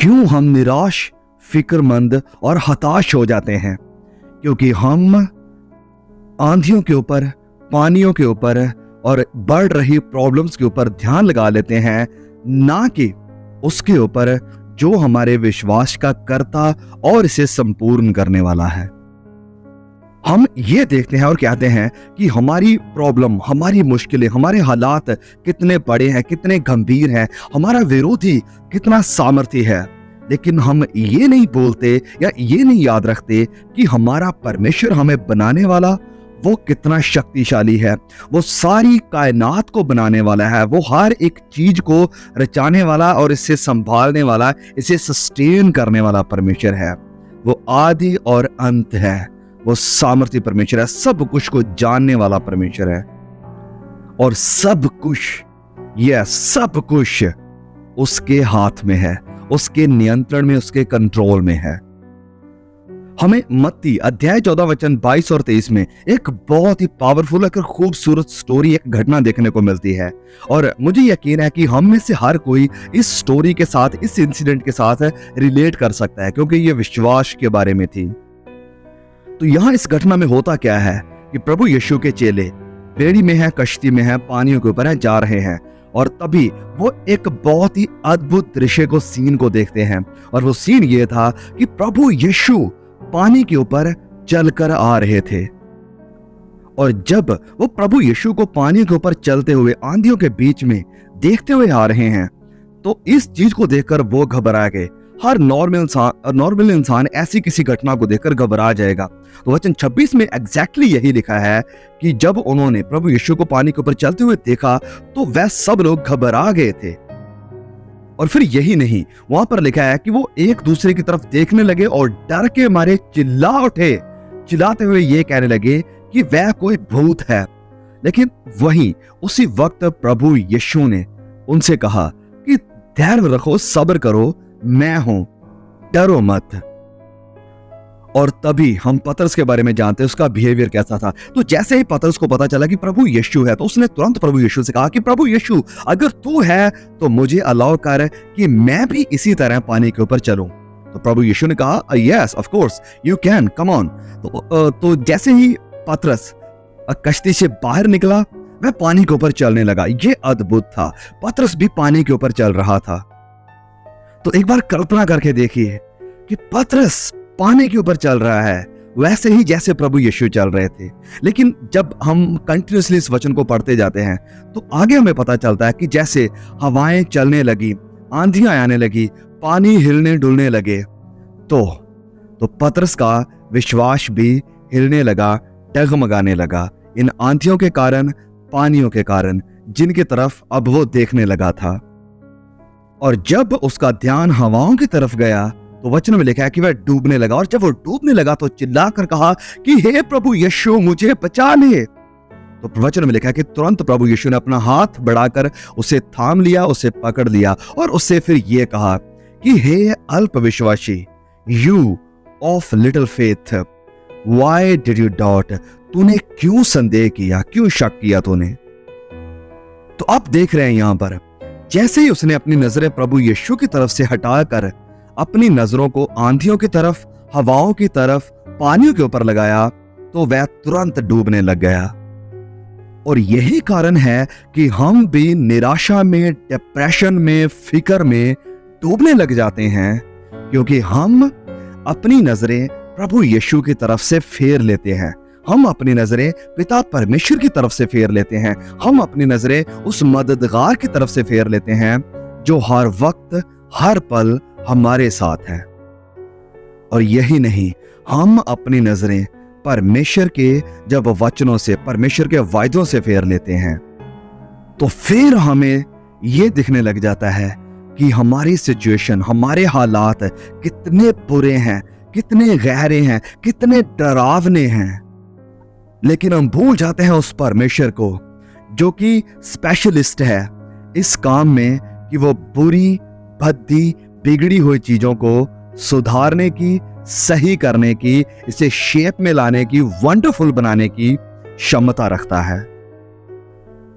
क्यों हम निराश, फिक्रमंद और हताश हो जाते हैं? क्योंकि हम आंधियों के ऊपर, पानियों के ऊपर और बढ़ रही प्रॉब्लम्स के ऊपर ध्यान लगा लेते हैं, ना कि उसके ऊपर जो हमारे विश्वास का कर्ता और इसे संपूर्ण करने वाला है। हम ये देखते हैं और कहते हैं कि हमारी प्रॉब्लम, हमारी मुश्किलें, हमारे हालात कितने बड़े हैं, कितने गंभीर हैं, हमारा विरोधी कितना सामर्थी है, लेकिन हम ये नहीं बोलते या ये नहीं याद रखते कि हमारा परमेश्वर हमें बनाने वाला वो कितना शक्तिशाली है। वो सारी कायनात को बनाने वाला है, वो हर एक चीज को रचाने वाला और इसे संभालने वाला, इसे सस्टेन करने वाला परमेश्वर है। वो आदि और अंत है, वो सामर्थी परमेश्वर है, सब कुछ को जानने वाला परमेश्वर है। और सब कुछ उसके हाथ में है, उसके नियंत्रण में, उसके कंट्रोल में है। हमें मत्ती अध्याय 14 वचन 22 और 23 में एक बहुत ही पावरफुल और खूबसूरत स्टोरी, एक घटना देखने को मिलती है। और मुझे यकीन है कि हम में से हर कोई इस स्टोरी के साथ, इस इंसिडेंट के साथ रिलेट कर सकता है, क्योंकि ये विश्वास के बारे में थी। तो यहां इस घटना में होता क्या है कि प्रभु यीशु के चेले बेड़ी में है, कश्ती में है, पानियों के ऊपर है, जा रहे हैं। और तभी वो एक बहुत ही अद्भुत दृश्य को, सीन को देखते हैं। और वो सीन ये था कि प्रभु यीशु पानी के ऊपर चलकर आ रहे थे। और जब वो प्रभु यीशु को पानी के ऊपर चलते हुए आंधियों के बीच में देखते हुए आ रहे हैं, तो इस चीज को देखकर वो घबरा गए। हर नॉर्मल इंसान ऐसी किसी घटना को देखकर घबरा जाएगा। तो वचन 26 में एग्जैक्टली यही लिखा है कि जब उन्होंने प्रभु यीशु को पानी के ऊपर चलते हुए देखा तो वह सब लोग घबरा गए थे। और फिर यही नहीं, वहां पर लिखा है कि वो एक दूसरे की तरफ देखने लगे और डर के मारे चिल्ला उठे, चिल्लाते हुए ये कहने लगे कि वह कोई भूत है। लेकिन वहीं उसी वक्त प्रभु यीशु ने उनसे कहा कि धैर्य रखो, सब्र करो, मैं हूं, डरो मत। और तभी हम पतरस के बारे में जानते हैं, उसका बिहेवियर कैसा था। तो जैसे ही पतरस को पता चला कि प्रभु यीशु है, तो उसने तुरंत प्रभु यीशु से कहा कि प्रभु यीशु, अगर तू है तो मुझे अलाउ कर कि मैं भी इसी तरह पानी के ऊपर चलूं। तो प्रभु यीशु ने कहा, yes of course you can, come on. तो जैसे ही पतरस कश्ती से बाहर निकला, वह पानी के ऊपर चलने लगा। यह अद्भुत था, पतरस भी पानी के ऊपर चल रहा था। तो एक बार कल्पना करके देखिए कि पतरस पानी के ऊपर चल रहा है, वैसे ही जैसे प्रभु यीशु चल रहे थे। लेकिन जब हम कंटिन्यूसली इस वचन को पढ़ते जाते हैं तो आगे हमें पता चलता है कि जैसे हवाएं चलने लगी, आंधियां आने लगी, पानी हिलने डुलने लगे, तो पतरस का विश्वास भी हिलने लगा, डगमगाने लगा, इन आंधियों के कारण, पानियों के कारण, जिनकी तरफ अब वो देखने लगा था। और जब उसका ध्यान हवाओं की तरफ गया तो वचन में लिखा है कि वह डूबने लगा। और जब वो डूबने लगा तो चिल्लाकर कहा कि हे प्रभु यीशु, मुझे बचा ले। तो वचन में लिखा है कि तुरंत प्रभु यीशु ने अपना हाथ बढ़ाकर उसे थाम लिया, उसे पकड़ लिया और उससे फिर ये कहा कि हे अल्प विश्वासी, you of little faith, why did you doubt, तूने क्यों संदेह किया, क्यों शक किया तूने। तो आप देख रहे हैं यहां पर, जैसे ही उसने अपनी नजरें प्रभु यीशु की तरफ से हटाकर अपनी नजरों को आंधियों की तरफ, हवाओं की तरफ, पानियों के ऊपर लगाया, तो वह तुरंत डूबने लग गया। और यही कारण है कि हम भी निराशा में, डिप्रेशन में, फिक्र में डूबने लग जाते हैं, क्योंकि हम अपनी नजरें प्रभु यीशु की तरफ से फेर लेते हैं। हम अपनी नजरें पिता परमेश्वर की तरफ से फेर लेते हैं। हम अपनी नजरें उस मददगार की तरफ से फेर लेते हैं जो हर वक्त, हर पल हमारे साथ है। और यही नहीं, हम अपनी नजरें परमेश्वर के जब वचनों से, परमेश्वर के वायदों से फेर लेते हैं, तो फिर हमें यह दिखने लग जाता है कि हमारी सिचुएशन, हमारे हालात कितने बुरे हैं, कितने गहरे हैं, कितने डरावने हैं। लेकिन हम भूल जाते हैं उस परमेश्वर को जो कि स्पेशलिस्ट है इस काम में, कि वो बुरी, भद्दी, बिगड़ी हुई चीजों को सुधारने की, सही करने की, इसे शेप में लाने की, वंडरफुल बनाने की क्षमता रखता है।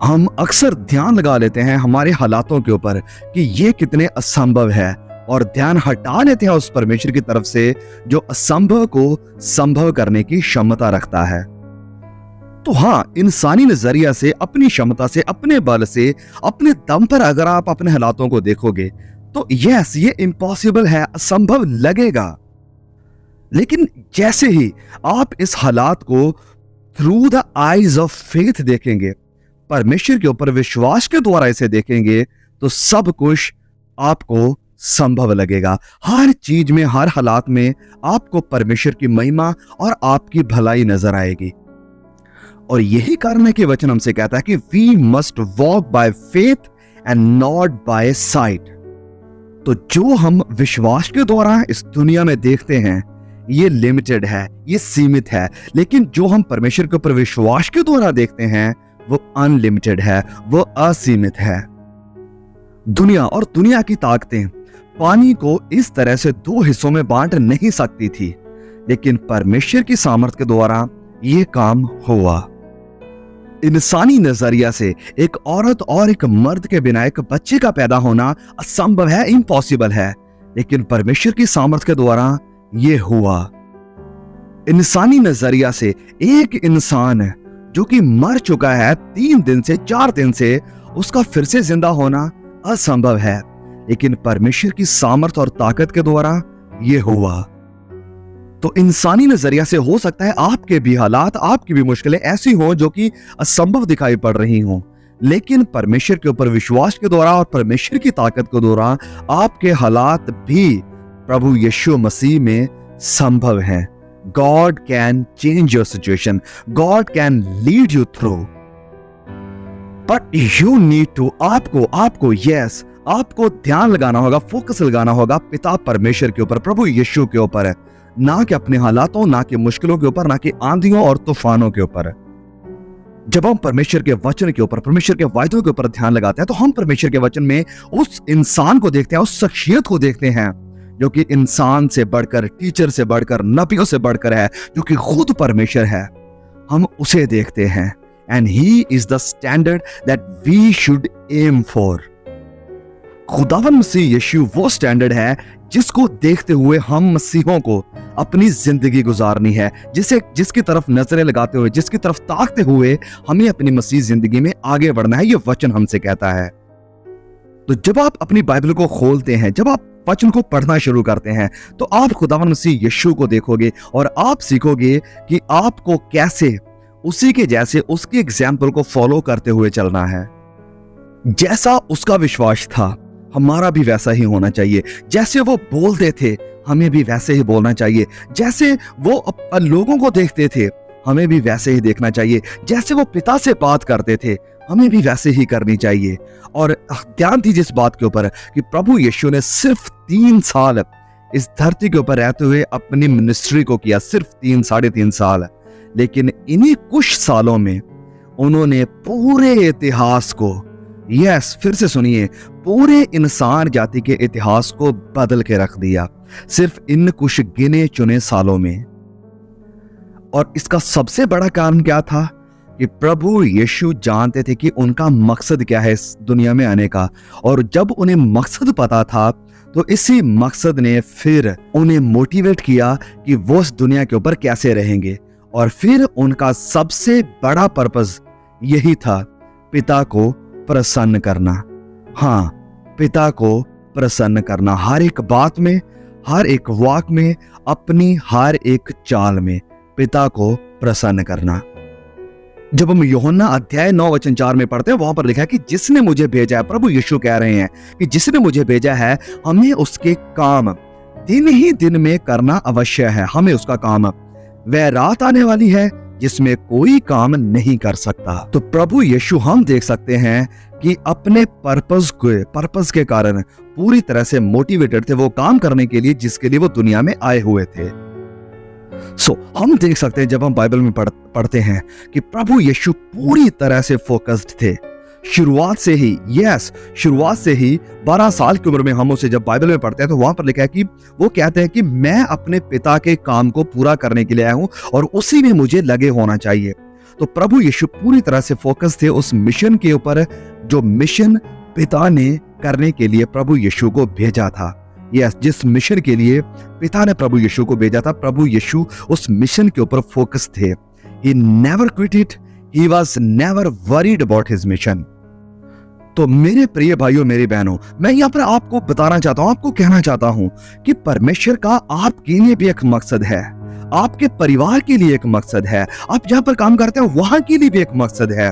हम अक्सर ध्यान लगा लेते हैं हमारे हालातों के ऊपर कि ये कितने असंभव है, और ध्यान हटा लेते हैं उस परमेश्वर की तरफ से जो असंभव को संभव करने की क्षमता रखता है। तो हां, इंसानी नजरिया से, अपनी क्षमता से, अपने बल से, अपने दम पर अगर आप अपने हालातों को देखोगे तो यस, ये इम्पॉसिबल है, असंभव लगेगा। लेकिन जैसे ही आप इस हालात को through the eyes of faith देखेंगे, परमेश्वर के ऊपर विश्वास के द्वारा इसे देखेंगे, तो सब कुछ आपको संभव लगेगा। हर चीज में, हर हालात में आपको परमेश्वर की महिमा और आपकी भलाई नजर आएगी। और यही कारण है कि वचन हमसे कहता है कि we must walk by faith and not by sight. तो जो हम विश्वास के द्वारा इस दुनिया में देखते हैं ये लिमिटेड है, ये सीमित है, लेकिन जो हम परमेश्वर के ऊपर विश्वास के द्वारा देखते हैं वो अनलिमिटेड है, वो असीमित है। दुनिया और दुनिया की ताकतें पानी को इस तरह से दो हिस्सों में बांट नहीं सकती थी, लेकिन परमेश्वर की सामर्थ के द्वारा यह काम हुआ। इंसानी नजरिया से एक औरत और एक मर्द के बिना एक बच्चे का पैदा होना असंभव है, इम्पॉसिबल है, लेकिन परमेश्वर की सामर्थ के द्वारा यह हुआ। इंसानी नजरिया से एक इंसान जो कि मर चुका है 3 दिन से 4 दिन से, उसका फिर से जिंदा होना असंभव है, लेकिन परमेश्वर की सामर्थ और ताकत के द्वारा यह हुआ। तो इंसानी नजरिया से हो सकता है आपके भी हालात, आपकी भी मुश्किलें ऐसी हों जो कि असंभव दिखाई पड़ रही हों, लेकिन परमेश्वर के ऊपर विश्वास के द्वारा और परमेश्वर की ताकत के द्वारा आपके हालात भी प्रभु यीशु मसीह में संभव हैं। God can change your situation. God can lead you through. But you need to, आपको ध्यान लगाना होगा, फोकस लगाना होगा पिता परमेश्वर के ऊपर, प्रभु यीशु के ऊपर, ना कि अपने हालातों, ना कि मुश्किलों के ऊपर, ना कि आंधियों और तूफानों के ऊपर। जब हम परमेश्वर के वचन के ऊपर, परमेश्वर के वायदों के ऊपर ध्यान लगाते हैं तो हम परमेश्वर के वचन में उस इंसान को देखते हैं, उस शख्सियत को देखते हैं जो कि इंसान से बढ़कर, टीचर से बढ़कर, नबियों से बढ़कर है, जो कि खुद परमेश्वर है। हम उसे देखते हैं and he is the standard that we should aim for. खुदावंद मसीह यीशु वो स्टैंडर्ड है जिसको देखते हुए हम मसीहों को अपनी जिंदगी गुजारनी है, जिसकी तरफ नजरें लगाते हुए, जिसकी तरफ ताकते हुए हमें अपनी मसीह जिंदगी में आगे बढ़ना है। ये वचन हमसे कहता है। तो जब आप अपनी बाइबल को खोलते हैं, जब आप वचन को पढ़ना शुरू करते हैं, तो आप खुदावंद मसीह यीशु को देखोगे और आप सीखोगे कि आपको कैसे उसी के जैसे, उसके एग्जाम्पल को फॉलो करते हुए चलना है। जैसा उसका विश्वास था हमारा भी वैसा ही होना चाहिए। जैसे वो बोलते थे हमें भी वैसे ही बोलना चाहिए। जैसे वो लोगों को देखते थे हमें भी वैसे ही देखना चाहिए। जैसे वो पिता से बात करते थे हमें भी वैसे ही करनी चाहिए। और ध्यान दीजिए इस बात के ऊपर कि प्रभु यीशु ने सिर्फ 3 साल इस धरती के ऊपर रहते हुए अपनी मिनिस्ट्री को किया, सिर्फ 3-3.5 साल, लेकिन इन्हीं कुछ सालों में उन्होंने पूरे इतिहास को, यस, फिर से सुनिए, पूरे इंसान जाति के इतिहास को बदल के रख दिया, सिर्फ इन कुछ गिने चुने सालों में। और इसका सबसे बड़ा कारण क्या था कि प्रभु यीशु जानते थे कि उनका मकसद क्या है इस दुनिया में आने का, और जब उन्हें मकसद पता था तो इसी मकसद ने फिर उन्हें मोटिवेट किया कि वो इस दुनिया के ऊपर कैसे रहेंगे। और फिर उनका सबसे बड़ा पर्पस यही था, पिता को प्रसन्न करना। हाँ, पिता को प्रसन्न करना, हर एक बात में, हर एक वाक में, अपनी हर एक चाल में पिता को प्रसन्न करना। जब हम यूहन्ना अध्याय 9:4 में पढ़ते हैं, वहां पर लिखा है कि जिसने मुझे भेजा है, प्रभु यीशु कह रहे हैं कि जिसने मुझे भेजा है हमें उसके काम दिन ही दिन में करना अवश्य है। हमें उसका काम, वह रात आने वाली है जिसमें कोई काम नहीं कर सकता। तो प्रभु यीशु हम देख सकते हैं कि अपने पर्पस के कारण पूरी तरह से मोटिवेटेड थे वो काम करने के लिए जिसके लिए वो दुनिया में आए हुए थे। हम देख सकते हैं जब हम बाइबल में पढ़ते हैं कि प्रभु यीशु पूरी तरह से फोकस्ड थे शुरुआत से ही। शुरुआत से ही 12 साल की उम्र में हम उसे जब बाइबल में पढ़ते हैं तो वहां पर लिखा है कि वो कहते हैं कि मैं अपने पिता के काम को पूरा करने के लिए आया हूं और उसी में मुझे लगे होना चाहिए। तो प्रभु यीशु पूरी तरह से फोकस थे उस मिशन के ऊपर जो मिशन पिता ने करने के लिए प्रभु यीशु को भेजा था। यस, जिस मिशन के लिए पिता ने प्रभु यीशु को भेजा था, प्रभु यीशु उस मिशन के ऊपर फोकस थे। He never quit it. He was never worried about his mission. तो मेरे प्रिय भाइयों, मेरी बहनों, मैं यहाँ पर आपको बताना चाहता हूँ, आपको कहना चाहता हूँ कि परमेश्वर का आपके लिए भी एक मकसद है, आपके परिवार के लिए एक मकसद है, आप जहाँ पर काम करते हैं वहां के लिए भी एक मकसद है।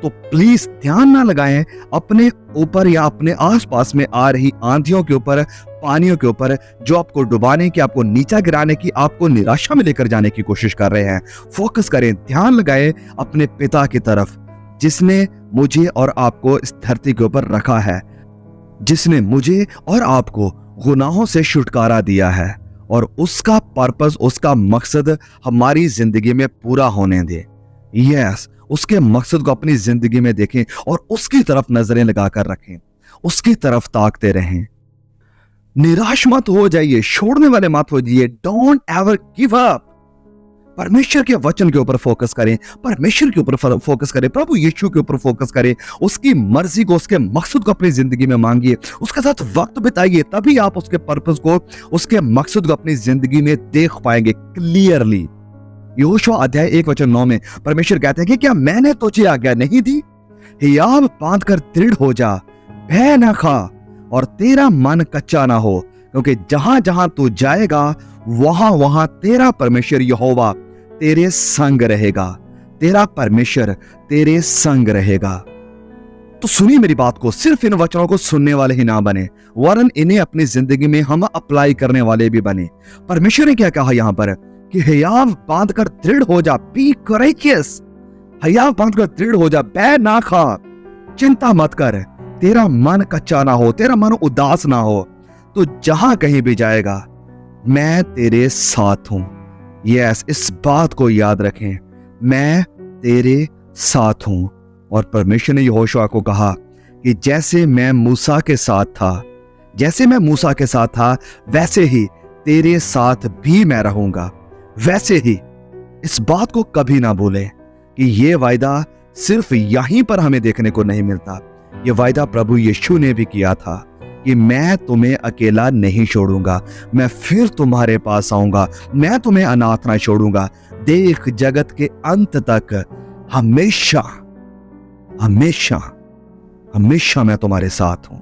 तो प्लीज ध्यान ना लगाएं अपने ऊपर या अपने आसपास में आ रही आंधियों के ऊपर, पानियों के ऊपर, जो आपको डुबाने की, आपको नीचा गिराने की, आपको निराशा में लेकर जाने की कोशिश कर रहे हैं। फोकस करें, ध्यान लगाएं अपने पिता की तरफ, जिसने मुझे और आपको इस धरती के ऊपर रखा है, जिसने मुझे और आपको गुनाहों से छुटकारा दिया है, और उसका पर्पस, उसका मकसद हमारी जिंदगी में पूरा होने दे। यस, उसके मकसद को अपनी जिंदगी में देखें और उसकी तरफ नजरें लगाकर रखें, उसकी तरफ ताकते रहें। निराश मत हो जाइए, छोड़ने वाले मत हो जाइए। Don't ever give up. परमेश्वर के वचन के ऊपर फोकस करें, परमेश्वर के ऊपर फोकस करें, प्रभु यीशु के ऊपर फोकस करें, उसकी मर्जी को, उसके मकसद को अपनी जिंदगी में मांगिए, उसके साथ वक्त बिताइए, तभी आप उसके पर्पस को, उसके मकसद को अपनी जिंदगी में देख पाएंगे क्लियरली। यहोशुआ अध्याय 1:9 में परमेश्वर कहते हैं कि क्या मैंने तुझे आज्ञा नहीं दी? हियाव बांधकर दृढ़ हो जा, भय न खा और तेरा मन कच्चा ना हो, क्योंकि जहां जहां तू जाएगा वहां वहां तेरा परमेश्वर यहोवा तेरे संग रहेगा, तेरा परमेश्वर तेरे संग रहेगा। तो सुनिए मेरी बात को, सिर्फ इन वचनों को सुनने वाले ही ना बने, वरन इन्हें अपनी जिंदगी में हम अप्लाई करने वाले भी बने। परमेश्वर ने क्या कहा यहां पर कि हियाव बांधकर दृढ़ हो जा, बी करेजियस। हियाव बांधकर दृढ़ हो जा, भय ना खा, चिंता मत कर, तेरा मन कच्चा ना हो, तेरा मन उदास ना हो। तो जहां कहीं भी जाएगा मैं तेरे साथ हूं। यस, इस बात को याद रखें, मैं तेरे साथ हूं। और परमेश्वर ने यहोशुआ को कहा कि जैसे मैं मूसा के साथ था, जैसे मैं मूसा के साथ था, वैसे ही तेरे साथ भी मैं रहूंगा, वैसे ही। इस बात को कभी ना भूलें कि ये वायदा सिर्फ यहीं पर हमें देखने को नहीं मिलता। ये वायदा प्रभु यीशु ने भी किया था कि मैं तुम्हें अकेला नहीं छोड़ूंगा, मैं फिर तुम्हारे पास आऊंगा, मैं तुम्हें अनाथ ना छोड़ूंगा, देख जगत के अंत तक हमेशा हमेशा हमेशा मैं तुम्हारे साथ हूं।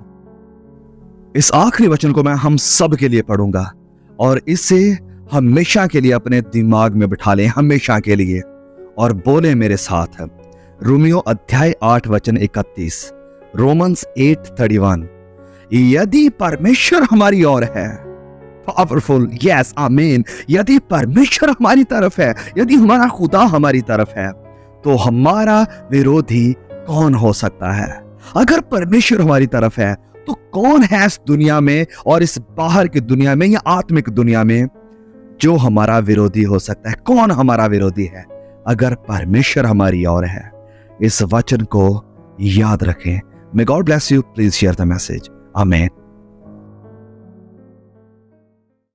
इस आखिरी वचन को मैं हम सब के लिए पढ़ूंगा और इसे हमेशा के लिए अपने दिमाग में बिठा लें, हमेशा के लिए, और बोले मेरे साथ। रोमियो अध्याय 8:31, रोमन्स 8:31। यदि परमेश्वर हमारी ओर है, पावरफुल, यस, आमीन। यदि परमेश्वर हमारी तरफ है, यदि हमारा खुदा हमारी तरफ है, तो हमारा विरोधी कौन हो सकता है? अगर परमेश्वर हमारी तरफ है तो कौन है इस दुनिया में और इस बाहर की दुनिया में या आत्मिक दुनिया में जो हमारा विरोधी हो सकता है? कौन हमारा विरोधी है अगर परमेश्वर हमारी ओर है? इस वचन को याद रखें। May God bless you. Please share the message. Amen.